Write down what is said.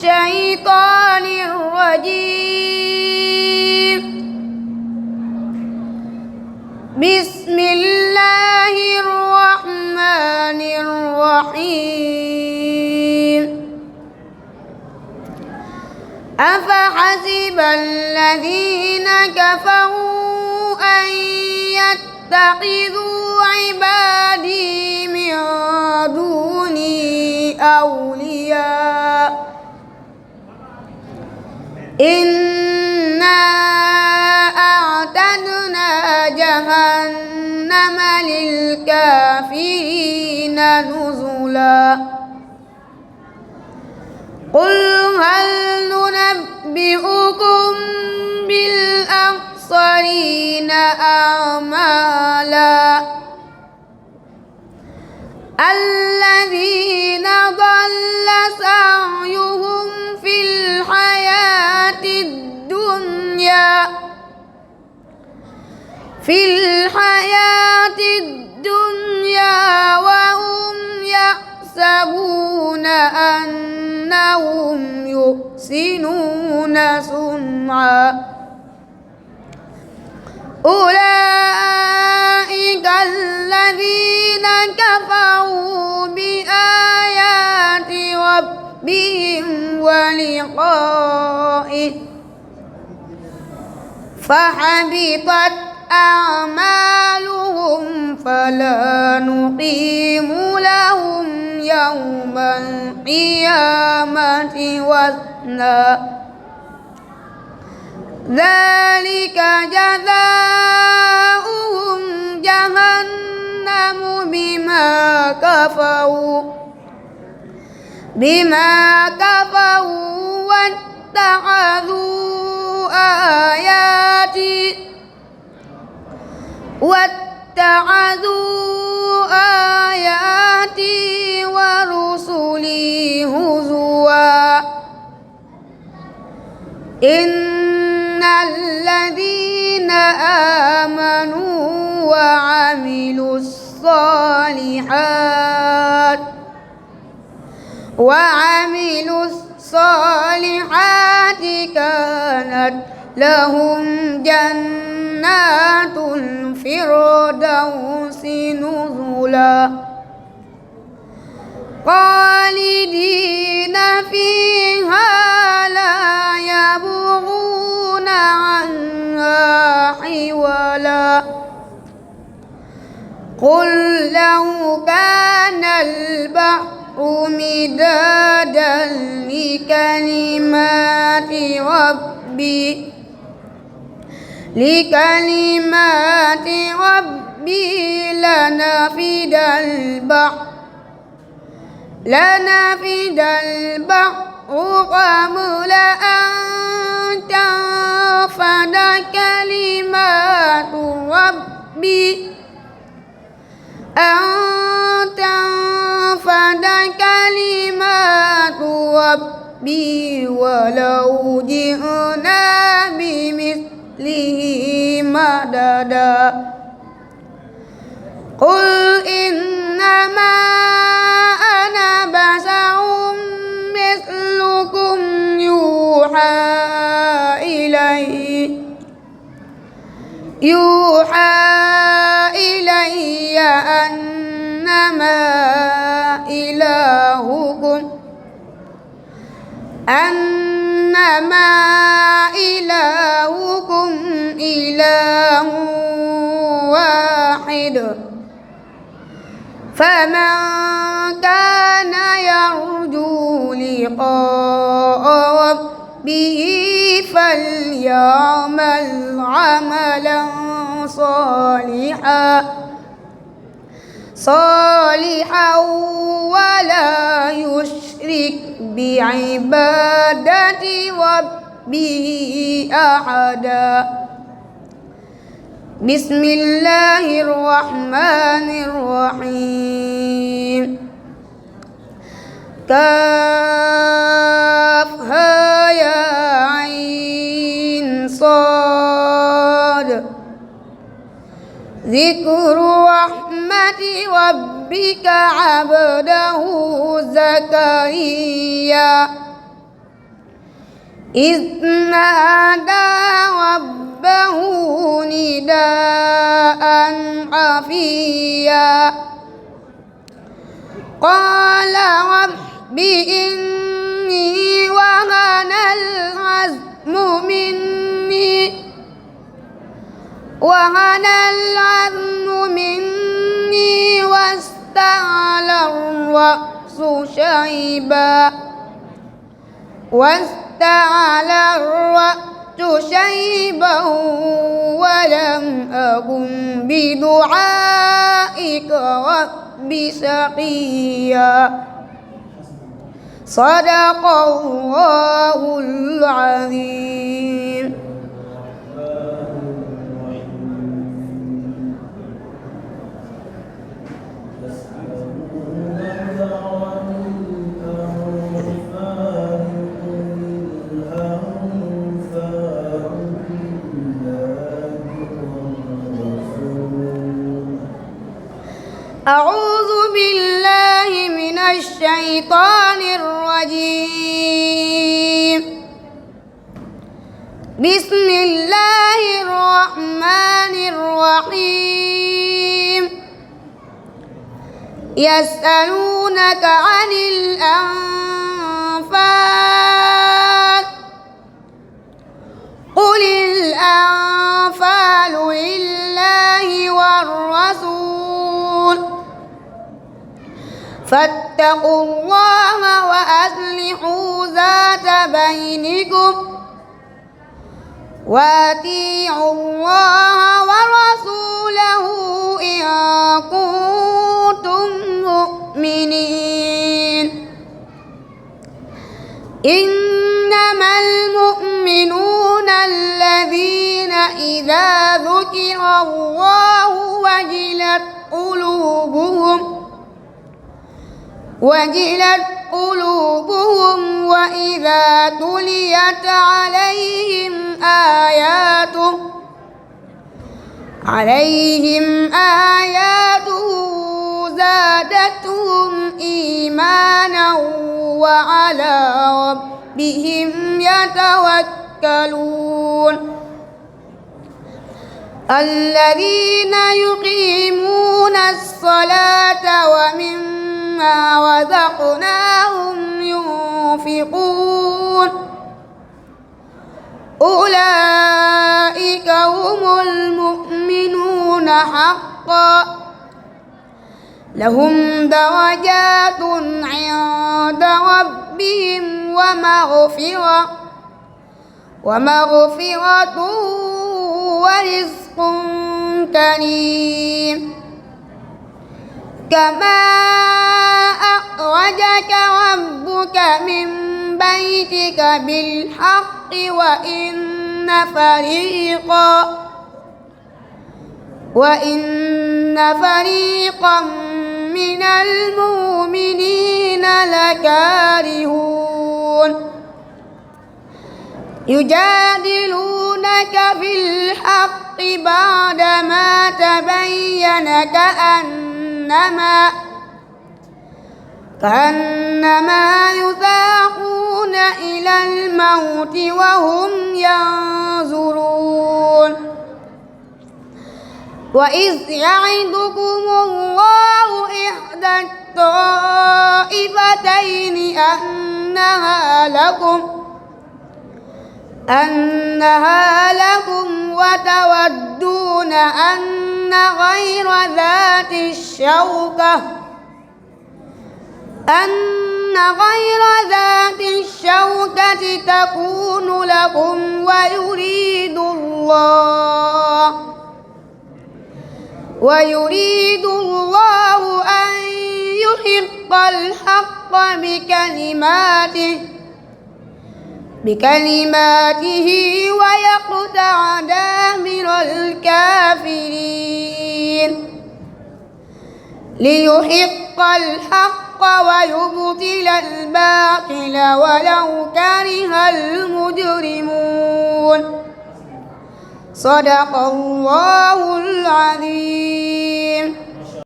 الشيطان الرجيم. بسم الله الرحمن الرحيم. أفحسب الذين كفروا أن يتخذوا عبادي من دوني أولياء إنا أعتدنا جهنم للكافرين نزلا. قل هل ننبئكم بالأخسرين أعمالا الذين ضل سعيهم في الحياة الدنيا وهم يحسبون أنهم يحسنون صنعا. أولئك الذين كفروا بآيات ربهم ولقائه فحبطت أعمالهم فلا نقيم لهم يوم القيامة وزنا. ذلك جزاؤهم جهنم بما كفروا واتخذوا آياتي ورسلي هزوا. إن الذين آمنوا وعملوا الصالحات كانت لهم جنات الفردوس نزلا خالدين فيها لا يبغون عنها حولا. قل لو كان البحر مدادا لكلمات ربي لنفد البحر قبل أن تنفد كلمات ربي ولو جئنا بمثله مددا. قل إنما أنا بشر مثلكم يوحى إلي أنما إلهكم إله واحد. فمن كان يرجو لقاء ربه فليعمل عملا صالحا ولا يشرك بعبادة ربه أحدا. بسم الله الرحمن الرحيم. كافها يا عين صاد. ذكر رحمة ربك عبده زكريا إذ نادى ربه نداء خفيا قال رب إني وهن العظم مني واستعل الرأس شيبا ولم أكن بدعائك رب شقيا صدق الله العظيم. أعوذ بالله من الشيطان الرجيم. بسم الله الرحمن الرحيم. يسألونك عن الأنفال قل الأنفال لله والرسول فاتقوا الله وأصلحوا ذات بينكم وأطيعوا الله ورسوله إن كنتم مؤمنين. إنما المؤمنون الذين إذا ذكر الله وجلت قلوبهم وإذا تليت عليهم آياته زادتهم إيمانا وعلى ربهم يتوكلون. الذين يقيمون الصلاة ومما رزقناهم ينفقون أولئك هم المؤمنون حقا لهم درجات عند ربهم ومغفرة ورزق كريم. كما أخرجك ربك من بيتك بالحق وإن فريقا من المؤمنين لكارهون يجادلونك في الحق بعدما تبين كأنما يساقون إلى الموت وهم ينظرون. وإذ يعدكم الله إحدى الطائفتين أنها لكم وتودون أن غير ذات الشوكة تكون لكم ويريد الله أن يحق الحق بكلماته ويقطع دابر الكافرين ليحق الحق ويبطل الباطل ولو كره المجرمون. صدق الله العظيم.